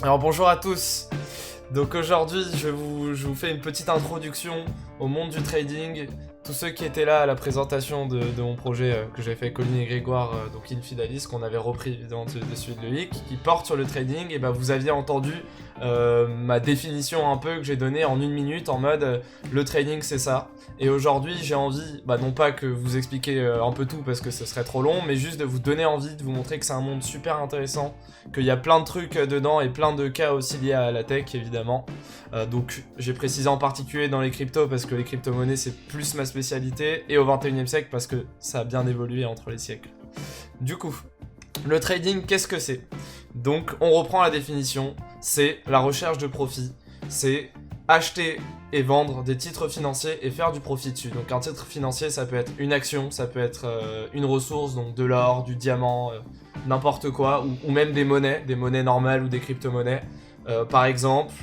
Alors bonjour à tous. Donc aujourd'hui je vous fais une petite introduction au monde du trading. Tous ceux qui étaient là à la présentation de mon projet que j'avais fait avec Colin et Grégoire, donc Infidalis, qu'on avait repris évidemment de celui de Loïc, qui porte sur le trading, et vous aviez entendu ma définition un peu que j'ai donnée en 1 minute en mode le trading c'est ça. Et aujourd'hui j'ai envie, non pas que vous expliquer un peu tout parce que ce serait trop long, mais juste de vous donner envie, de vous montrer que c'est un monde super intéressant, qu'il y a plein de trucs dedans et plein de cas aussi liés à la tech évidemment. Donc j'ai précisé en particulier dans les cryptos parce que les crypto-monnaies c'est plus ma spécialité, et au 21e siècle parce que ça a bien évolué entre les siècles. Du coup, le trading, qu'est-ce que c'est? Donc on reprend la définition, c'est la recherche de profit, c'est acheter et vendre des titres financiers et faire du profit dessus. Donc un titre financier ça peut être une action, ça peut être une ressource, donc de l'or, du diamant, n'importe quoi, ou même des monnaies normales ou des crypto-monnaies. Par exemple,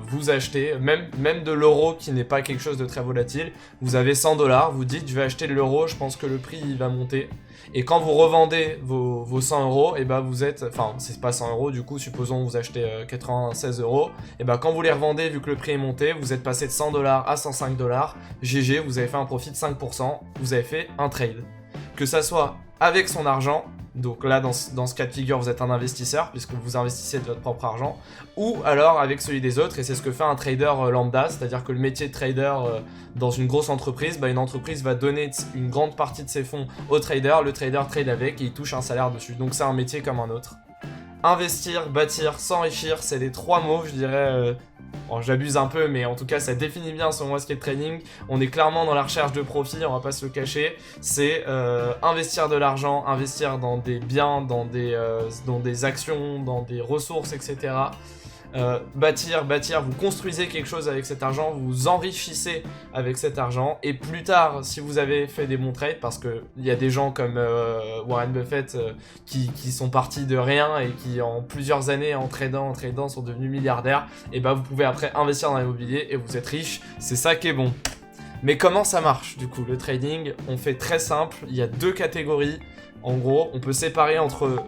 vous achetez, même de l'euro qui n'est pas quelque chose de très volatile, vous avez 100$, vous dites je vais acheter de l'euro, je pense que le prix il va monter. Et quand vous revendez vos 100€, et vous êtes, enfin c'est pas 100€, du coup supposons vous achetez 96€, et quand vous les revendez, vu que le prix est monté, vous êtes passé de 100$ à 105$, GG, vous avez fait un profit de 5%, vous avez fait un trade. Que ça soit avec son argent, donc là, dans ce cas de figure, vous êtes un investisseur, puisque vous investissez de votre propre argent, ou alors avec celui des autres, et c'est ce que fait un trader lambda, c'est-à-dire que le métier de trader dans une grosse entreprise, une entreprise va donner une grande partie de ses fonds au trader, le trader trade avec, et il touche un salaire dessus. Donc c'est un métier comme un autre. Investir, bâtir, s'enrichir, c'est les trois mots, je dirais... Bon, j'abuse un peu, mais en tout cas, ça définit bien selon moi ce qu'est le trading. On est clairement dans la recherche de profit, on va pas se le cacher. C'est investir de l'argent, investir dans des biens, dans des actions, dans des ressources, etc. Bâtir, vous construisez quelque chose avec cet argent, vous vous enrichissez avec cet argent, et plus tard, si vous avez fait des bons trades, parce qu'il y a des gens comme Warren Buffett qui sont partis de rien et qui en plusieurs années en tradant sont devenus milliardaires, et vous pouvez après investir dans l'immobilier et vous êtes riche, c'est ça qui est bon. Mais comment ça marche du coup le trading? On fait très simple, il y a deux catégories. En gros, on peut séparer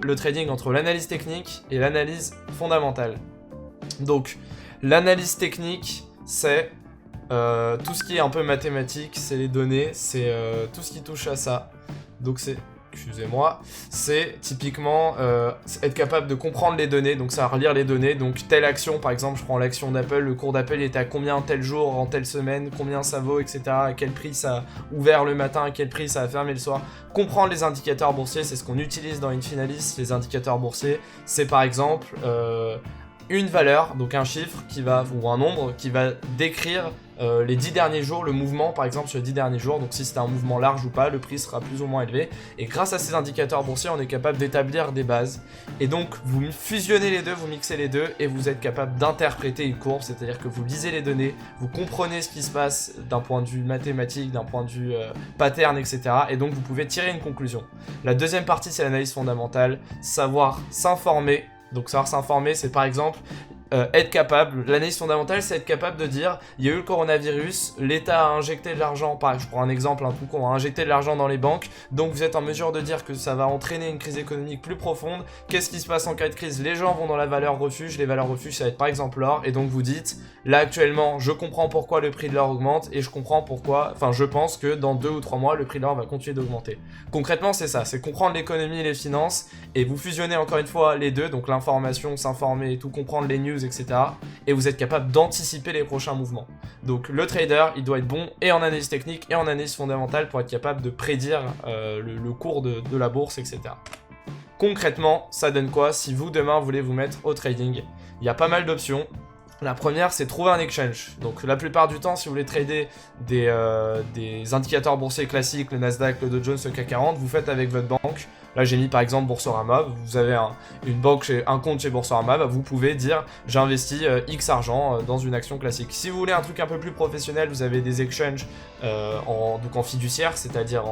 le trading entre l'analyse technique et l'analyse fondamentale. Donc, l'analyse technique, c'est tout ce qui est un peu mathématique, c'est les données, c'est tout ce qui touche à ça. Donc c'est typiquement être capable de comprendre les données, donc ça va relire les données, donc telle action, par exemple je prends l'action d'Apple, le cours d'Apple est à combien tel jour, en telle semaine, combien ça vaut, etc., à quel prix ça a ouvert le matin, à quel prix ça a fermé le soir. Comprendre les indicateurs boursiers, c'est ce qu'on utilise dans Infinalis, les indicateurs boursiers, c'est par exemple... une valeur, donc un chiffre ou un nombre qui va décrire les 10 derniers jours, le mouvement par exemple sur les 10 derniers jours, donc si c'est un mouvement large ou pas, le prix sera plus ou moins élevé, et grâce à ces indicateurs boursiers on est capable d'établir des bases, et donc vous fusionnez les deux, vous mixez les deux, et vous êtes capable d'interpréter une courbe, c'est-à-dire que vous lisez les données, vous comprenez ce qui se passe d'un point de vue mathématique, d'un point de vue pattern, etc., et donc vous pouvez tirer une conclusion. La deuxième partie c'est l'analyse fondamentale, savoir s'informer. Donc savoir s'informer, c'est par exemple être capable, l'analyse fondamentale c'est être capable de dire il y a eu le coronavirus, l'État a injecté de l'argent, je prends un exemple un coup con, a injecté de l'argent dans les banques, donc vous êtes en mesure de dire que ça va entraîner une crise économique plus profonde. Qu'est-ce qui se passe en cas de crise? Les gens vont dans la valeur refuge, les valeurs refuge ça va être par exemple l'or, et donc vous dites là actuellement je comprends pourquoi le prix de l'or augmente, et je pense que dans 2 ou 3 mois le prix de l'or va continuer d'augmenter. Concrètement c'est ça, c'est comprendre l'économie et les finances, et vous fusionnez encore une fois les deux, donc l'information, s'informer et tout, comprendre les news, etc. Et vous êtes capable d'anticiper les prochains mouvements. Donc le trader, il doit être bon et en analyse technique et en analyse fondamentale pour être capable de prédire le cours de la bourse, etc. Concrètement, ça donne quoi si vous, demain, voulez vous mettre au trading? Il y a pas mal d'options. La première, c'est trouver un exchange. Donc la plupart du temps, si vous voulez trader des indicateurs boursiers classiques, le Nasdaq, le Dow Jones, le CAC 40, vous faites avec votre banque. Là, j'ai mis par exemple Boursorama. Vous avez un compte chez Boursorama, vous pouvez dire j'ai investi X argent dans une action classique. Si vous voulez un truc un peu plus professionnel, vous avez des exchanges en fiduciaire, c'est-à-dire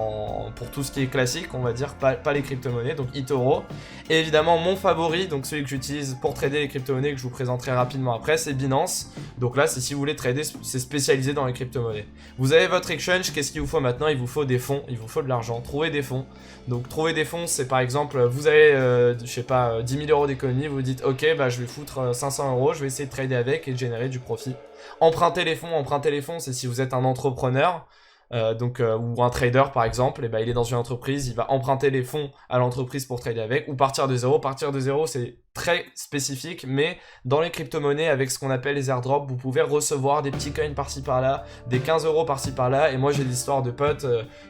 pour tout ce qui est classique, on va dire, pas les crypto-monnaies, donc eToro. Et évidemment, mon favori, donc celui que j'utilise pour trader les crypto-monnaies, que je vous présenterai rapidement après, c'est Binance. Donc là, c'est si vous voulez trader, c'est spécialisé dans les crypto-monnaies. Vous avez votre exchange, qu'est-ce qu'il vous faut maintenant? Il vous faut des fonds, il vous faut de l'argent. Trouver des fonds. Donc trouver des fonds, c'est par exemple, vous avez, je sais pas, 10 000 euros d'économie, vous vous dites, ok, bah je vais foutre 500 euros, je vais essayer de trader avec et de générer du profit. Emprunter les fonds, c'est si vous êtes un entrepreneur, ou un trader par exemple, et ben il est dans une entreprise, il va emprunter les fonds à l'entreprise pour trader avec, ou partir de zéro. Partir de zéro, c'est très spécifique, mais dans les crypto-monnaies, avec ce qu'on appelle les airdrops, vous pouvez recevoir des petits coins par-ci par-là, des 15 euros par-ci par-là, et moi j'ai l'histoire de potes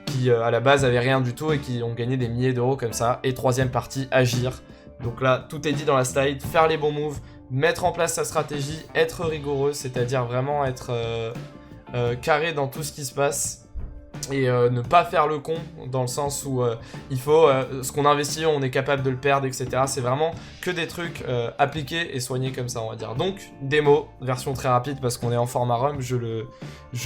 qui à la base avaient rien du tout et qui ont gagné des milliers d'euros comme ça. Et troisième partie, agir. Donc là, tout est dit dans la slide, faire les bons moves, mettre en place sa stratégie, être rigoureux, c'est-à-dire vraiment être carré dans tout ce qui se passe. Et ne pas faire le con, dans le sens où il faut, ce qu'on investit, on est capable de le perdre, etc. C'est vraiment que des trucs appliqués et soignés comme ça, on va dire. Donc, démo, version très rapide parce qu'on est en format ROM, je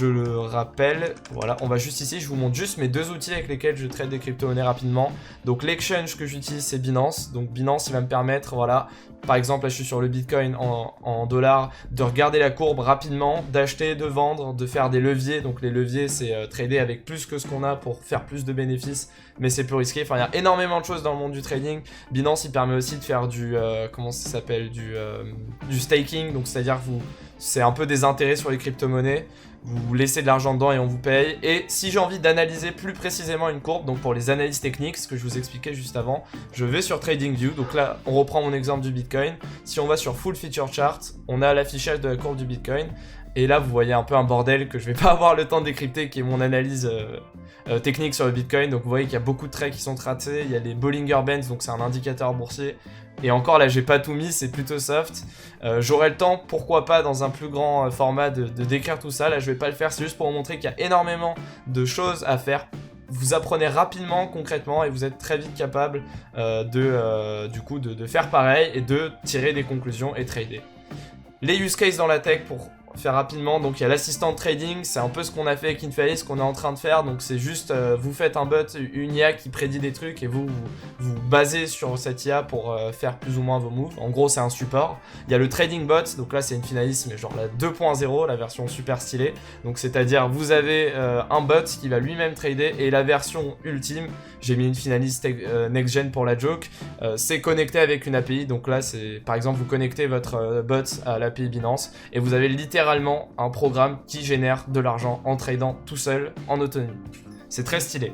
le rappelle. Voilà, on va juste ici, je vous montre juste mes deux outils avec lesquels je trade des crypto-monnaies rapidement. Donc, l'exchange que j'utilise, c'est Binance. Donc, Binance, il va me permettre, voilà, par exemple, là, je suis sur le Bitcoin en dollars, de regarder la courbe rapidement, d'acheter, de vendre, de faire des leviers. Donc, les leviers, c'est trader avec plus que ce qu'on a pour faire plus de bénéfices, mais c'est plus risqué. Enfin, il y a énormément de choses dans le monde du trading. Binance, il permet aussi de faire du, comment ça s'appelle, du staking. Donc, c'est-à-dire que c'est un peu des intérêts sur les crypto-monnaies. Vous laissez de l'argent dedans et on vous paye. Et si j'ai envie d'analyser plus précisément une courbe, donc pour les analyses techniques, ce que je vous expliquais juste avant, je vais sur TradingView. Donc là, on reprend mon exemple du Bitcoin. Si on va sur Full Feature Chart, on a l'affichage de la courbe du Bitcoin. Et là, vous voyez un peu un bordel que je vais pas avoir le temps de décrypter, qui est mon analyse technique sur le Bitcoin. Donc vous voyez qu'il y a beaucoup de traits qui sont tracés. Il y a les Bollinger Bands, donc c'est un indicateur boursier. Et encore là, j'ai pas tout mis, c'est plutôt soft. J'aurai le temps, pourquoi pas, dans un plus grand format de décrire tout ça. Là, je vais pas le faire, c'est juste pour vous montrer qu'il y a énormément de choses à faire. Vous apprenez rapidement, concrètement, et vous êtes très vite capable de faire pareil et de tirer des conclusions et trader. Les use cases dans la tech pour faire rapidement, donc il y a l'assistant de trading, c'est un peu ce qu'on a fait avec Infailli, ce qu'on est en train de faire, donc c'est juste, vous faites un bot, une IA qui prédit des trucs et vous basez sur cette IA pour faire plus ou moins vos moves. En gros, c'est un support. Il y a le trading bot, donc là c'est une finaliste, mais genre la 2.0, la version super stylée, donc c'est-à-dire vous avez un bot qui va lui-même trader, et la version ultime, j'ai mis une finaliste next gen pour la joke, c'est connecté avec une API, donc là c'est, par exemple, vous connectez votre bot à l'API Binance, et vous avez littéralement un programme qui génère de l'argent en tradant tout seul, en autonomie. C'est très stylé.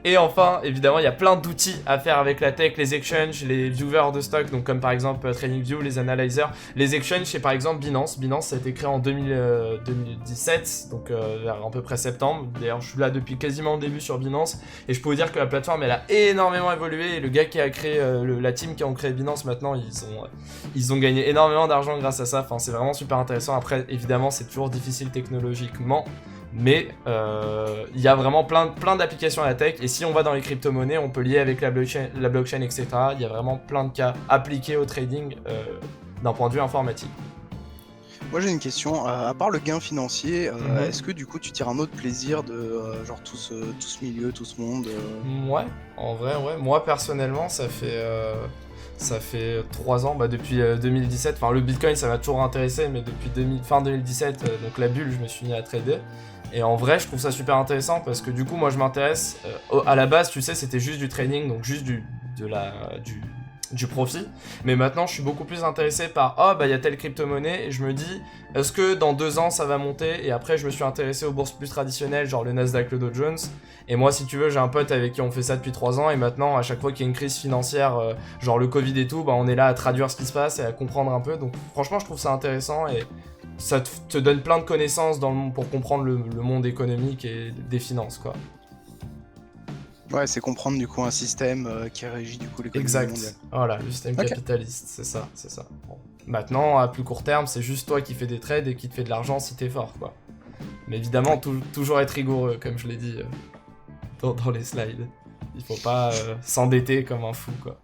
Et enfin, évidemment, il y a plein d'outils à faire avec la tech, les exchanges, les viewers de stock, donc comme par exemple TradingView, les analyzers. Les exchanges, c'est par exemple Binance. Binance, ça a été créé en 2017, donc vers à peu près septembre. D'ailleurs, je suis là depuis quasiment le début sur Binance, et je peux vous dire que la plateforme, elle a énormément évolué, et le gars qui a créé, la team qui ont créé Binance, maintenant, ils ont gagné énormément d'argent grâce à ça. Enfin, c'est vraiment super intéressant. Après, évidemment, c'est toujours difficile technologiquement, mais il y a vraiment plein d'applications à la tech, et si on va dans les crypto-monnaies, on peut lier avec la blockchain, etc. Il y a vraiment plein de cas appliqués au trading d'un point de vue informatique. Moi j'ai une question, à part le gain financier, est-ce que du coup tu tires un autre plaisir de genre tout ce milieu, tout ce monde Ouais, en vrai, ouais. Moi personnellement, ça fait 3 ans, depuis 2017, enfin le Bitcoin ça m'a toujours intéressé, mais depuis fin 2017, donc la bulle, je me suis mis à trader. Et en vrai, je trouve ça super intéressant parce que du coup, moi je m'intéresse, à la base, tu sais, c'était juste du trading, donc juste du profit. Mais maintenant, je suis beaucoup plus intéressé par, il y a telle crypto-monnaie, et je me dis, est-ce que dans 2 ans ça va monter? Et après, je me suis intéressé aux bourses plus traditionnelles, genre le Nasdaq, le Dow Jones. Et moi, si tu veux, j'ai un pote avec qui on fait ça depuis 3 ans, et maintenant, à chaque fois qu'il y a une crise financière, genre le Covid et tout, on est là à traduire ce qui se passe et à comprendre un peu. Donc franchement, je trouve ça intéressant, et ça te donne plein de connaissances pour comprendre le monde économique et des finances, quoi. Ouais, c'est comprendre du coup un système qui régit du coup l'économie mondiale. Exact, voilà, le système capitaliste, c'est ça. Bon. Maintenant, à plus court terme, c'est juste toi qui fais des trades et qui te fait de l'argent si t'es fort, quoi. Mais évidemment, toujours être rigoureux, comme je l'ai dit dans les slides. Il faut pas s'endetter comme un fou, quoi.